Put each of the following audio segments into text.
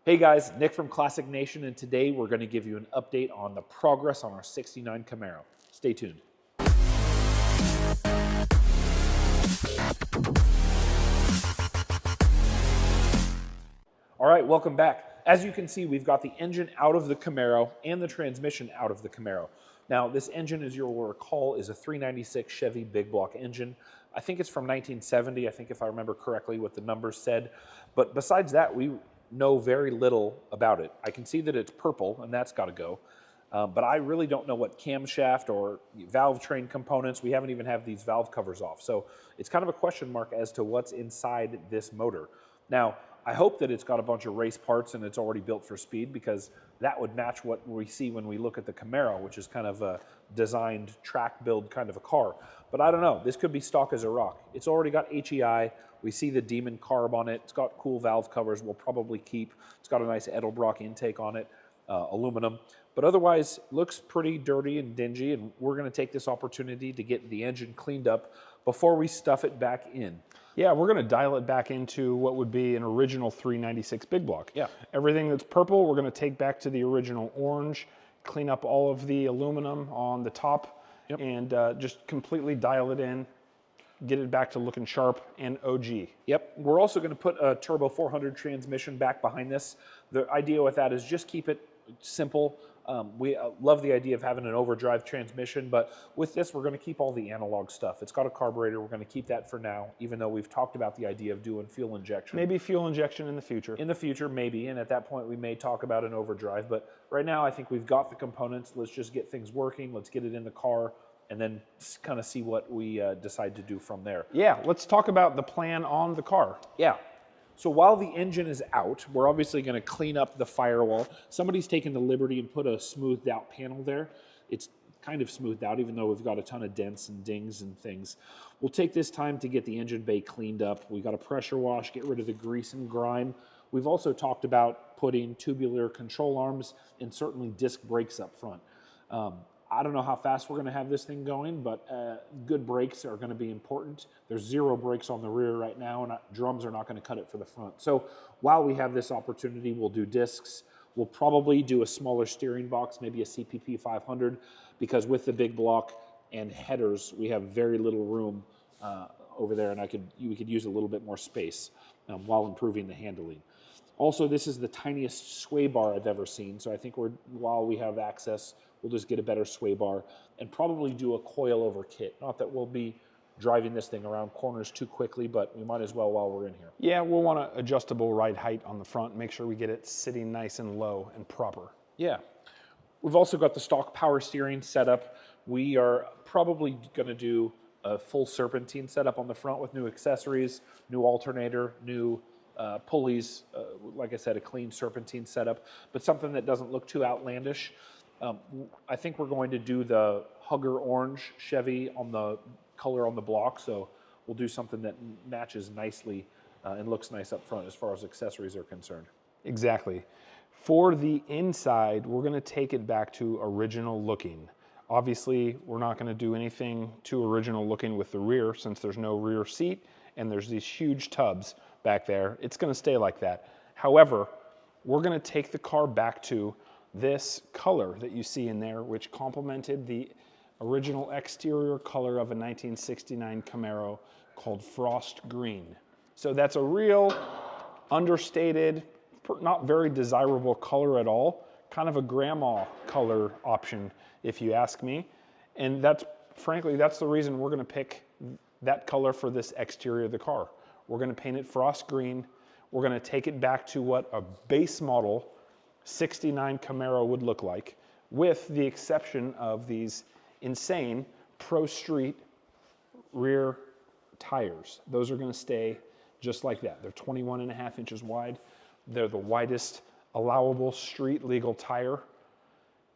Hey guys, Nick from Classic Nation, and today we're going to give you an update on the progress on our '69 Camaro. Stay tuned. All right, welcome back. As you can see, we've got the engine out of the Camaro and the transmission out of the Camaro. Now, this engine, as you'll recall, is a 396 Chevy big block engine. I think it's from 1970, I think if I remember correctly what the numbers said. But besides that, we know very little about it. I can see that it's purple, and that's got to go. But I really don't know what camshaft or valve train components. We haven't even had these valve covers off. So it's kind of a question mark as to what's inside this motor. Now, I hope that it's got a bunch of race parts and it's already built for speed, because that would match what we see when we look at the Camaro, which is kind of a designed track build kind of a car. But I don't know, this could be stock as a rock. It's already got HEI. We see the Demon carb on it. It's got cool valve covers we'll probably keep. It's got a nice Edelbrock intake on it, aluminum. But otherwise, looks pretty dirty and dingy, and we're gonna take this opportunity to get the engine cleaned up before we stuff it back in. Yeah, we're gonna dial it back into what would be an original 396 big block. Yeah. Everything that's purple, we're gonna take back to the original orange, clean up all of the aluminum on the top, yep, and just completely dial it in, get it back to looking sharp and OG. Yep, we're also gonna put a Turbo 400 transmission back behind this. The idea with that is just keep it simple. We love the idea of having an overdrive transmission, but with this, we're going to keep all the analog stuff. It's got a carburetor. We're going to keep that for now, even though we've talked about the idea of doing fuel injection. Maybe fuel injection in the future. In the future, maybe, and at that point, we may talk about an overdrive. But right now, I think we've got the components. Let's just get things working. Let's get it in the car, and then kind of see what we decide to do from there. Yeah, let's talk about the plan on the car. Yeah. So while the engine is out, we're obviously going to clean up the firewall. Somebody's taken the liberty and put a smoothed out panel there. It's kind of smoothed out, even though we've got a ton of dents and dings and things. We'll take this time to get the engine bay cleaned up. We've got a pressure wash, get rid of the grease and grime. We've also talked about putting tubular control arms and certainly disc brakes up front. I don't know how fast we're going to have this thing going, but good brakes are going to be important. There's 0 brakes on the rear right now, and drums are not going to cut it for the front. So while we have this opportunity, we'll do discs. We'll probably do a smaller steering box, maybe a CPP 500, because with the big block and headers, we have very little room over there, and we could use a little bit more space while improving the handling. Also, this is the tiniest sway bar I've ever seen, so I think while we have access, we'll just get a better sway bar and probably do a coil-over kit. Not that we'll be driving this thing around corners too quickly, but we might as well while we're in here. Yeah, we'll want an adjustable ride height on the front, make sure we get it sitting nice and low and proper. Yeah. We've also got the stock power steering setup. We are probably going to do a full serpentine setup on the front with new accessories, new alternator, new pulleys, like I said, a clean serpentine setup, but something that doesn't look too outlandish. I think we're going to do the Hugger Orange Chevy on the color on the block, so we'll do something that matches nicely and looks nice up front as far as accessories are concerned. Exactly. For the inside, we're going to take it back to original looking. Obviously, we're not going to do anything too original looking with the rear, since there's no rear seat and there's these huge tubs back there. It's going to stay like that. However, we're going to take the car back to this color that you see in there, which complemented the original exterior color of a 1969 Camaro called Frost Green. So that's a real understated, not very desirable color at all, kind of a grandma color option, if you ask me. And frankly, that's the reason we're gonna pick that color for this exterior of the car. We're gonna paint it Frost Green. We're gonna take it back to what a base model 69 Camaro would look like, with the exception of these insane Pro Street rear tires. Those are going to stay just like that. They're 21.5 inches wide. They're the widest allowable street legal tire,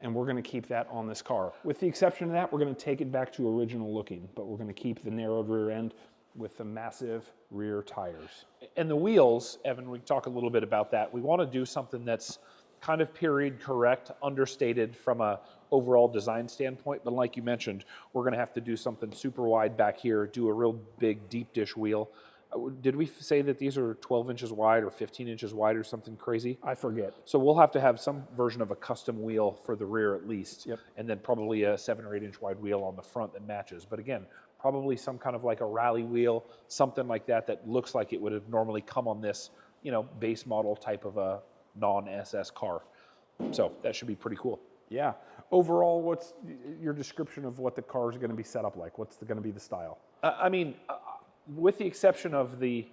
and we're going to keep that on this car. With the exception of that, we're going to take it back to original looking, but we're going to keep the narrowed rear end with the massive rear tires. And the wheels, Evan, we can talk a little bit about that. We want to do something that's kind of period correct, understated from a overall design standpoint, but like you mentioned, we're going to have to do something super wide back here, do a real big deep dish wheel. Did we say that these are 12 inches wide or 15 inches wide or something crazy? I forget. So we'll have to have some version of a custom wheel for the rear at least. Yep. And then probably a 7 or 8 inch wide wheel on the front that matches. But again, probably some kind of like a rally wheel, something like that that looks like it would have normally come on this, you know, base model type of a non-SS car. So that should be pretty cool. Yeah. Overall, what's your description of what the car is going to be set up like? What's going to be the style? I mean, with the exception of the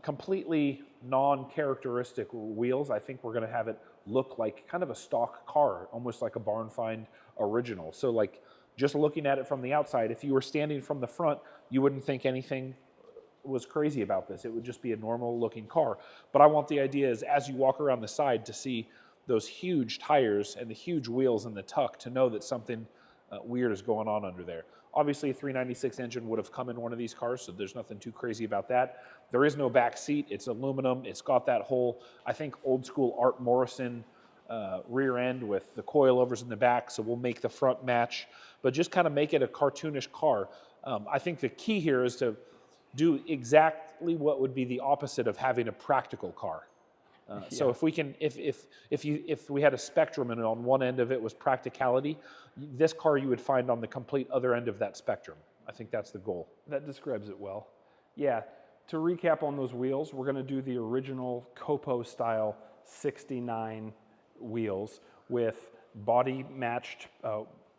completely non-characteristic wheels, I think we're going to have it look like kind of a stock car, almost like a barn find original. So like just looking at it from the outside, if you were standing from the front, you wouldn't think anything was crazy about this. It would just be a normal looking car. But I want the idea is as you walk around the side to see those huge tires and the huge wheels in the tuck to know that something weird is going on under there. Obviously, a 396 engine would have come in one of these cars, so there's nothing too crazy about that. There is no back seat. It's aluminum. It's got that whole, I think, old school Art Morrison rear end with the coilovers in the back, so we'll make the front match, but just kind of make it a cartoonish car. I think the key here is to do exactly what would be the opposite of having a practical car. So if we can, if we had a spectrum and on one end of it was practicality, this car you would find on the complete other end of that spectrum. I think that's the goal. That describes it well. Yeah. To recap on those wheels, we're going to do the original Copo style 69 wheels with body matched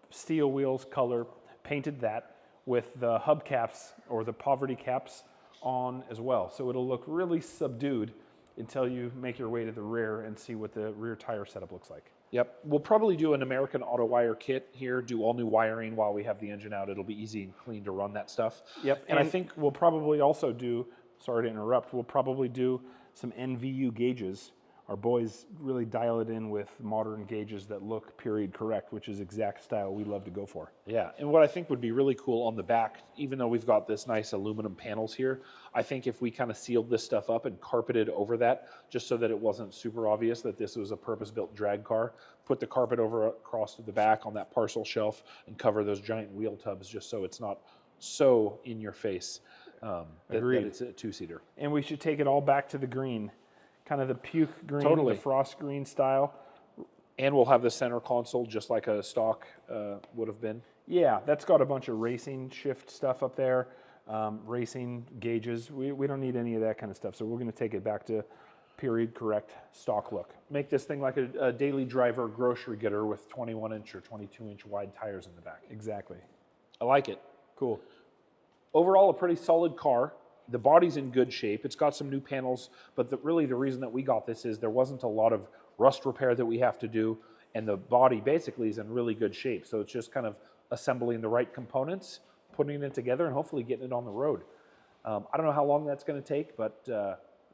steel wheels, color, painted that with the hubcaps or the poverty caps on as well. So it'll look really subdued until you make your way to the rear and see what the rear tire setup looks like. Yep. We'll probably do an American Auto Wire kit here, do all new wiring while we have the engine out. It'll be easy and clean to run that stuff. Yep. And I think we'll probably also do, sorry to interrupt, we'll probably do some NVU gauges. Our boys really dial it in with modern gauges that look period correct, which is exact style we love to go for. Yeah, and what I think would be really cool on the back, even though we've got this nice aluminum panels here, I think if we kind of sealed this stuff up and carpeted over that, just so that it wasn't super obvious that this was a purpose-built drag car, put the carpet over across to the back on that parcel shelf and cover those giant wheel tubs just so it's not so in your face that it's a two-seater. And we should take it all back to the green. Kind of the puke green, Totally. the frost green style. And we'll have the center console just like a stock would have been. Yeah, that's got a bunch of racing shift stuff up there, racing gauges. We don't need any of that kind of stuff, so we're going to take it back to period correct stock look. Make this thing like a daily driver grocery getter with 21-inch or 22-inch wide tires in the back. Exactly. I like it. Cool. Overall, a pretty solid car. The body's in good shape. It's got some new panels, but really the reason that we got this is there wasn't a lot of rust repair that we have to do, and the body basically is in really good shape. So it's just kind of assembling the right components, putting it together, and hopefully getting it on the road. I don't know how long that's going to take, but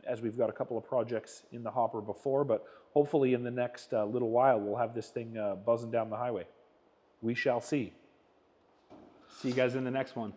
as we've got a couple of projects in the hopper before, but hopefully in the next little while we'll have this thing buzzing down the highway. We shall see. See you guys in the next one.